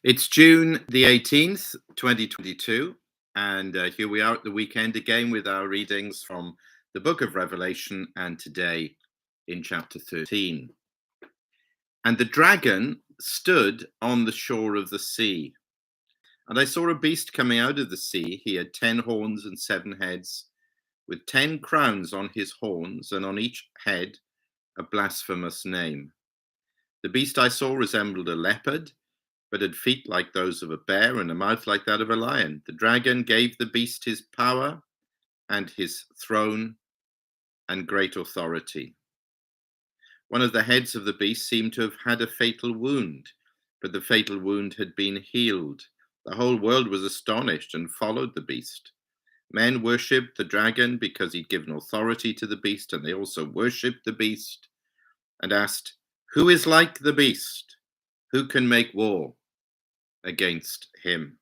It's June the 18th, 2022, and here we are at the weekend again with our readings from the book of Revelation, and today in chapter 13. And the dragon stood on the shore of the sea, and I saw a beast coming out of the sea. He had 10 horns and 7 heads, with 10 crowns on his horns, and on each head a blasphemous name. The beast I saw resembled a leopard, but had feet like those of a bear and a mouth like that of a lion. The dragon gave the beast his power and his throne and great authority. One of the heads of the beast seemed to have had a fatal wound, but the fatal wound had been healed. The whole world was astonished and followed the beast. Men worshipped the dragon because he'd given authority to the beast, and they also worshipped the beast and asked, "Who is like the beast? Who can make war against him?"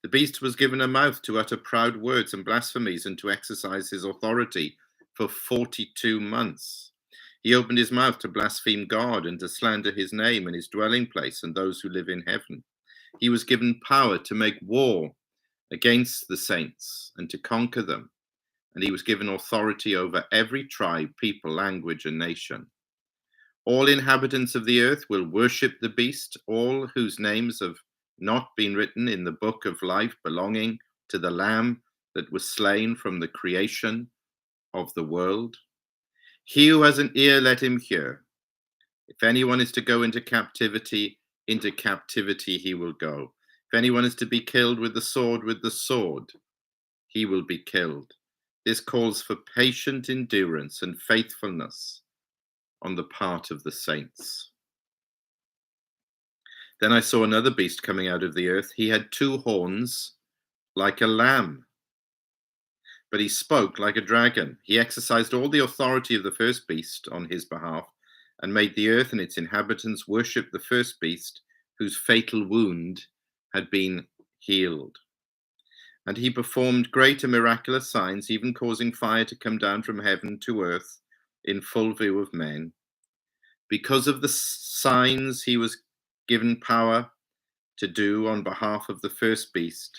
The beast was given a mouth to utter proud words and blasphemies and to exercise his authority for 42 months. He opened his mouth to blaspheme God and to slander his name and his dwelling place and those who live in heaven. He was given power to make war against the saints and to conquer them. And he was given authority over every tribe, people, language, and nation. All inhabitants of the earth will worship the beast, all whose names have not been written in the book of life belonging to the Lamb that was slain from the creation of the world. He who has an ear, let him hear. If anyone is to go into captivity he will go. If anyone is to be killed with the sword, he will be killed. This calls for patient endurance and faithfulness on the part of the saints. Then I saw another beast coming out of the earth. He had 2 horns like a lamb, but he spoke like a dragon. He exercised all the authority of the first beast on his behalf and made the earth and its inhabitants worship the first beast whose fatal wound had been healed. And he performed great and miraculous signs, even causing fire to come down from heaven to earth in full view of men. Because of the signs he was given power to do on behalf of the first beast,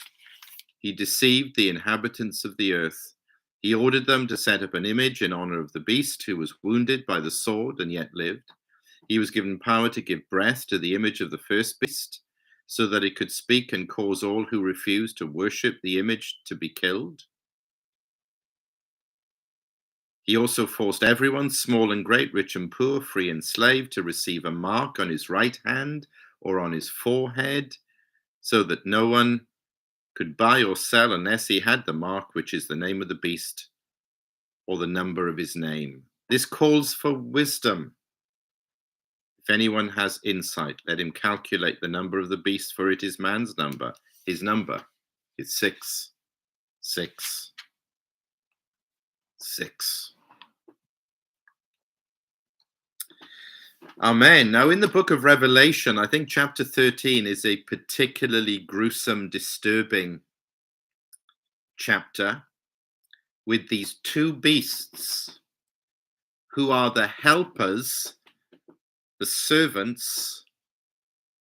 he deceived the inhabitants of the earth. He ordered them to set up an image in honor of the beast who was wounded by the sword and yet lived. He was given power to give breath to the image of the first beast, so that it could speak and cause all who refused to worship the image to be killed. He also forced everyone, small and great, rich and poor, free and slave, to receive a mark on his right hand or on his forehead, so that no one could buy or sell unless he had the mark, which is the name of the beast or the number of his name. This calls for wisdom. If anyone has insight, let him calculate the number of the beast, for it is man's number. His number is 666. Amen. Now, in the book of Revelation, I think chapter 13 is a particularly gruesome, disturbing chapter with these 2 beasts who are the helpers, the servants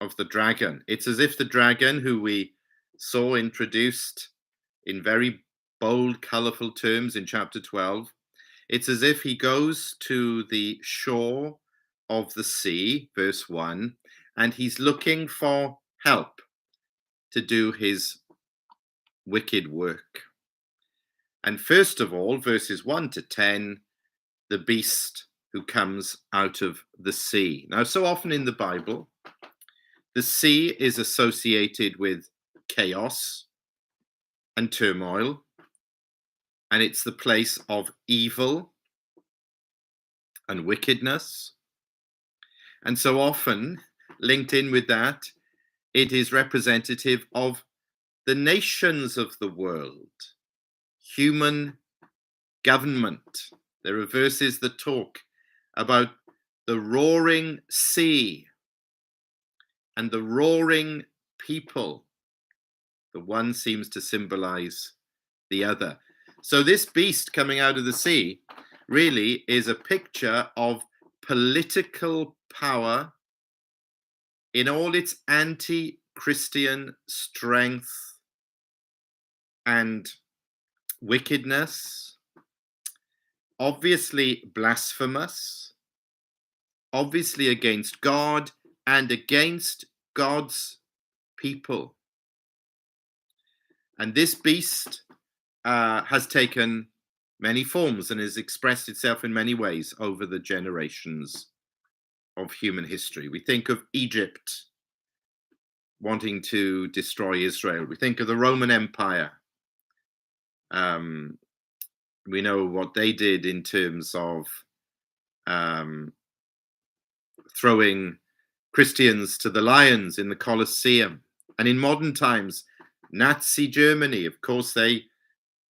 of the dragon. It's as if the dragon, who we saw introduced in very bold, colorful terms in chapter 12, it's as if he goes to the shore of the sea, verse 1, and he's looking for help to do his wicked work. And first of all, verses 1 to 10, the beast who comes out of the sea. Now, so often in the Bible, the sea is associated with chaos and turmoil, and it's the place of evil and wickedness. And so often, linked in with that, it is representative of the nations of the world, human government. There are verses that talk about the roaring sea and the roaring people. The one seems to symbolize the other. So this beast coming out of the sea really is a picture of political power in all its anti Christian strength and wickedness, obviously blasphemous, obviously against God and against God's people. And this beast has taken many forms and has expressed itself in many ways over the generations of human history. We think of Egypt wanting to destroy Israel. We think of the Roman Empire. We know what they did in terms of throwing Christians to the lions in the Colosseum. And in modern times, Nazi Germany, of course, they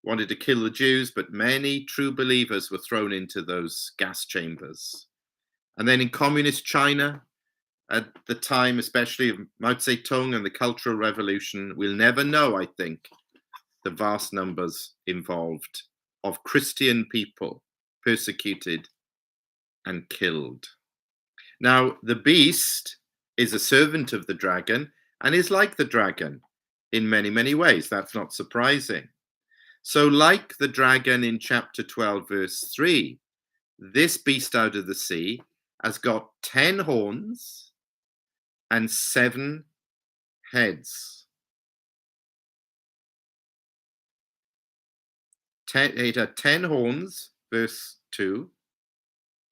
wanted to kill the Jews, but many true believers were thrown into those gas chambers. And then in communist China, at the time, especially of Mao Zedong and the Cultural Revolution, we'll never know, I think, the vast numbers involved of Christian people persecuted and killed. Now, the beast is a servant of the dragon and is like the dragon in many, many ways. That's not surprising. So, like the dragon in chapter 12, verse 3, this beast out of the sea has got 10 horns and 7 heads. It had 10 horns, verse 2,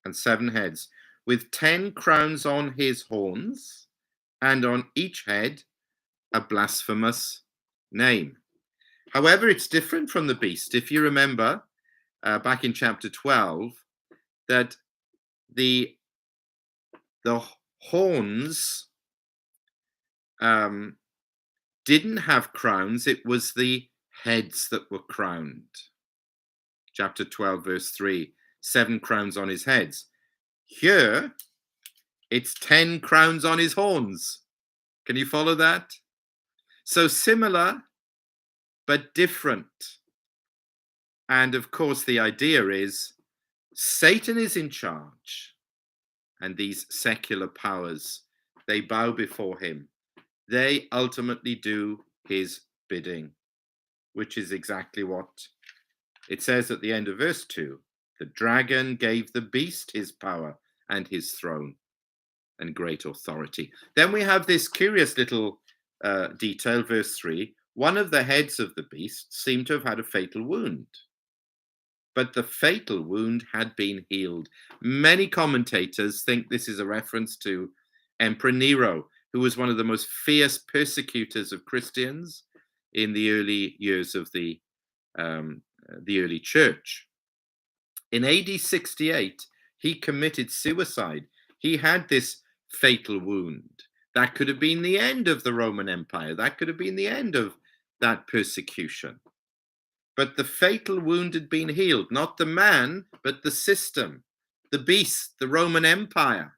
and 7 heads, with 10 crowns on his horns, and on each head a blasphemous name. However, it's different from the beast. If you remember, back in chapter 12, that the horns didn't have crowns, it was the heads that were crowned. Chapter 12, verse 3, 7 crowns on his heads. Here, it's 10 crowns on his horns. Can you follow that? So similar, but different. And of course, the idea is Satan is in charge, and these secular powers, they bow before him. They ultimately do his bidding, which is exactly what it says at the end of verse 2. The dragon gave the beast his power and his throne and great authority. Then we have this curious little detail, verse 3. One of the heads of the beast seemed to have had a fatal wound, but the fatal wound had been healed. Many commentators think this is a reference to Emperor Nero, who was one of the most fierce persecutors of Christians in the early years of the early church. In AD 68, he committed suicide. He had this fatal wound. That could have been the end of the Roman Empire. That could have been the end of that persecution. But the fatal wound had been healed, not the man, but the system, the beast, the Roman Empire.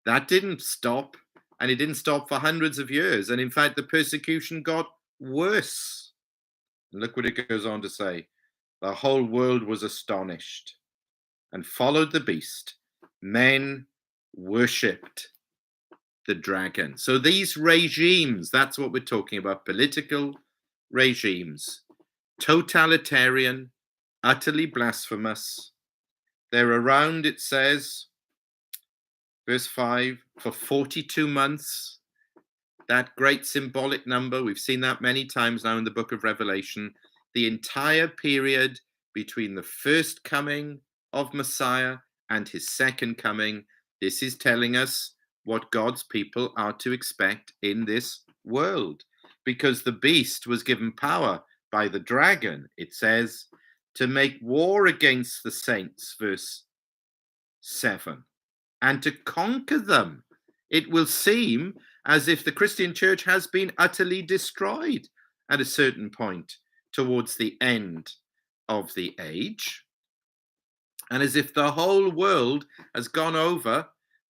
That didn't stop, and it didn't stop for hundreds of years. And in fact, the persecution got worse. And look what it goes on to say. The whole world was astonished and followed the beast. Men worshipped the dragon. So these regimes, that's what we're talking about, political regimes, totalitarian, utterly blasphemous. They're around, it says, verse 5, for 42 months. That great symbolic number, we've seen that many times now in the book of Revelation. The entire period between the first coming of Messiah and his second coming, this is telling us what God's people are to expect in this world. Because the beast was given power by the dragon, it says, to make war against the saints, verse 7, and to conquer them. It will seem as if the Christian church has been utterly destroyed at a certain point towards the end of the age, and as if the whole world has gone over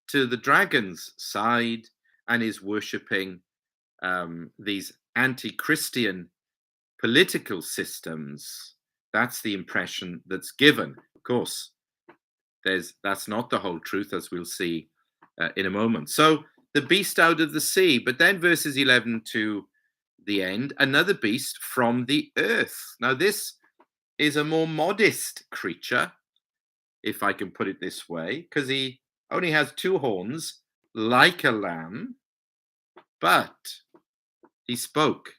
to the dragon's side and is worshipping these anti-Christian political systems. That's the impression that's given. Of course, that's not the whole truth, as we'll see in a moment. So the beast out of the sea. But then verses 11 to the end, another beast from the earth. Now, this is a more modest creature, if I can put it this way, because he only has two horns, like a lamb, but he spoke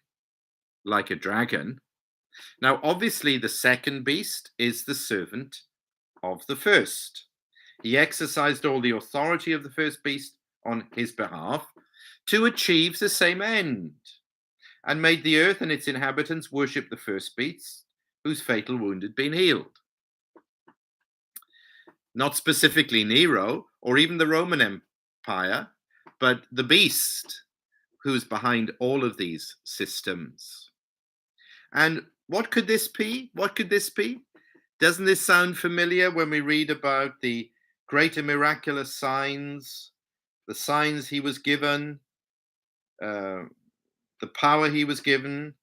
like a dragon. Now, obviously, the second beast is the servant of the first. He exercised all the authority of the first beast on his behalf to achieve the same end, and made the earth and its inhabitants worship the first beast, whose fatal wound had been healed. Not specifically Nero or even the Roman Empire, but the beast who is behind all of these systems. And what could this be? What could this be? Doesn't this sound familiar when we read about the great and miraculous signs, the signs he was given, the power he was given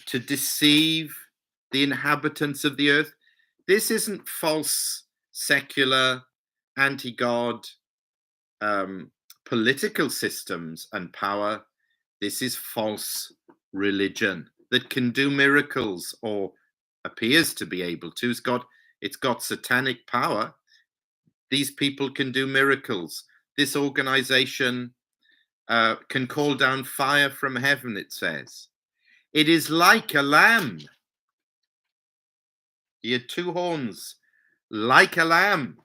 to deceive the inhabitants of the earth? This isn't false, secular, anti-God political systems and power. This is false religion that can do miracles, or appears to be able to. It's got satanic power. These people can do miracles. This organization can call down fire from heaven, it says. It is like a lamb. He had two horns, like a lamb,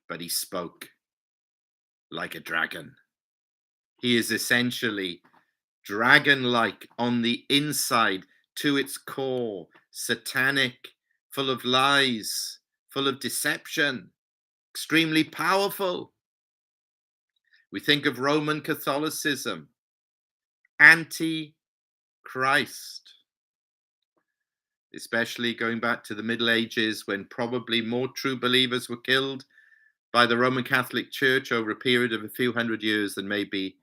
but he spoke like a dragon. He is essentially dragon-like on the inside, to its core, satanic, full of lies, full of deception, extremely powerful. We think of Roman Catholicism, anti-Christ, especially going back to the Middle Ages, when probably more true believers were killed by the Roman Catholic Church over a period of a few hundred years than maybe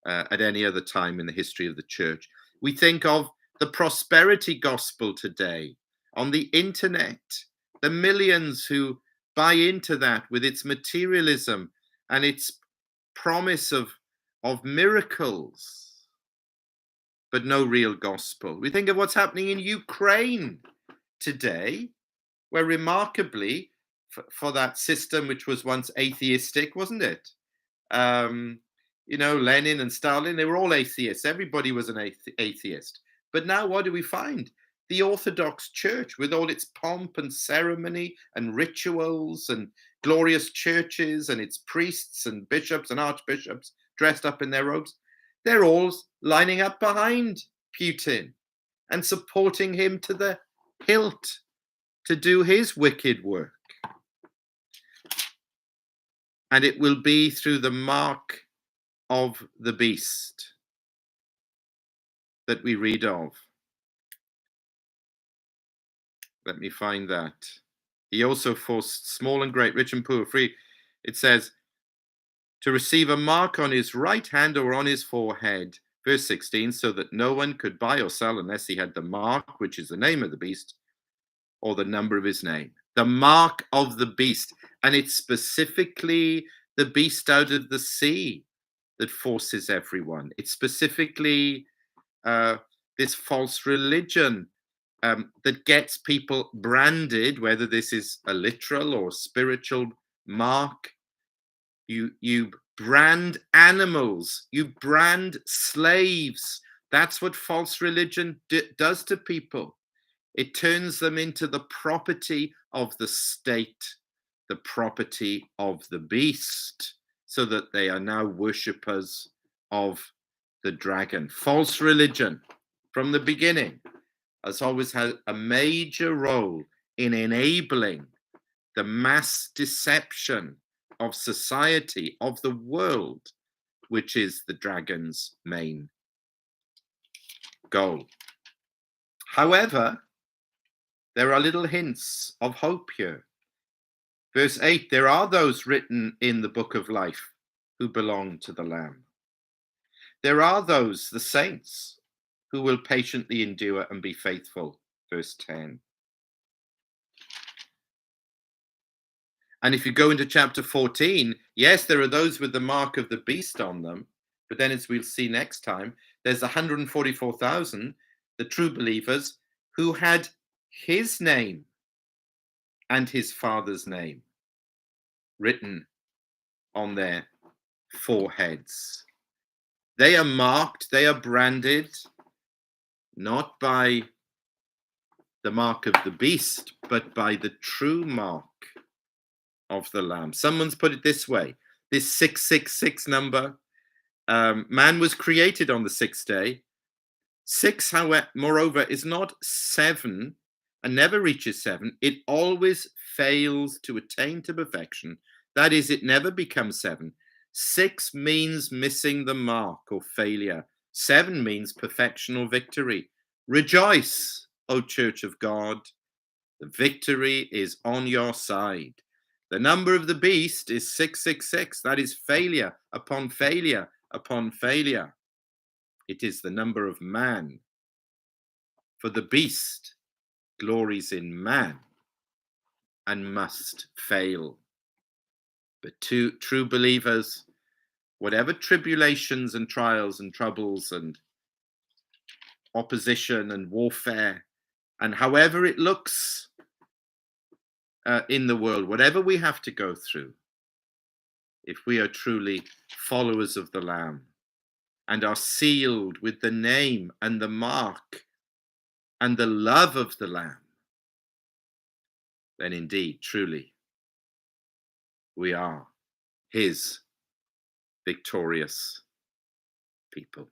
at any other time in the history of the church. We think of the prosperity gospel today on the internet, the millions who buy into that with its materialism and its promise of miracles, but no real gospel. We think of what's happening in Ukraine today, where remarkably, for that system which was once atheistic, wasn't it? Lenin and Stalin, they were all atheists. Everybody was an atheist. But now what do we find? The Orthodox Church, with all its pomp and ceremony and rituals and glorious churches and its priests and bishops and archbishops dressed up in their robes, they're all lining up behind Putin and supporting him to the hilt to do his wicked work. And it will be through the mark of the beast that we read of. Let me find that. He also forced small and great, rich and poor, free. It says, to receive a mark on his right hand or on his forehead. Verse 16, so that no one could buy or sell unless he had the mark, which is the name of the beast, or the number of his name. The mark of the beast. And it's specifically the beast out of the sea that forces everyone. It's specifically this false religion that gets people branded, whether this is a literal or spiritual mark. You brand animals, you brand slaves. That's what false religion does to people. It turns them into the property of the state, the property of the beast, so that they are now worshippers of the dragon. False religion, from the beginning, has always had a major role in enabling the mass deception of society, of the world, which is the dragon's main goal. However, there are little hints of hope here. Verse 8, there are those written in the book of life who belong to the Lamb. There are those, the saints, who will patiently endure and be faithful. Verse 10. And if you go into chapter 14, yes, there are those with the mark of the beast on them, but then as we'll see next time, there's 144,000, the true believers, who had his name and his father's name written on their foreheads. They are marked, they are branded, not by the mark of the beast, but by the true mark of the Lamb. Someone's put it this way: this 666 number, man was created on the sixth day. 6, however, moreover, is not 7 and never reaches 7. It always fails to attain to perfection. That is, it never becomes 7. 6 means missing the mark or failure. 7 means perfection or victory. Rejoice, O Church of God. The victory is on your side. The number of the beast is 666. That is failure upon failure upon failure. It is the number of man. For the beast glories in man and must fail. But to true believers, whatever tribulations and trials and troubles and opposition and warfare, and however it looks in the world, whatever we have to go through, if we are truly followers of the Lamb and are sealed with the name and the mark and the love of the Lamb, then indeed, truly, we are his victorious people.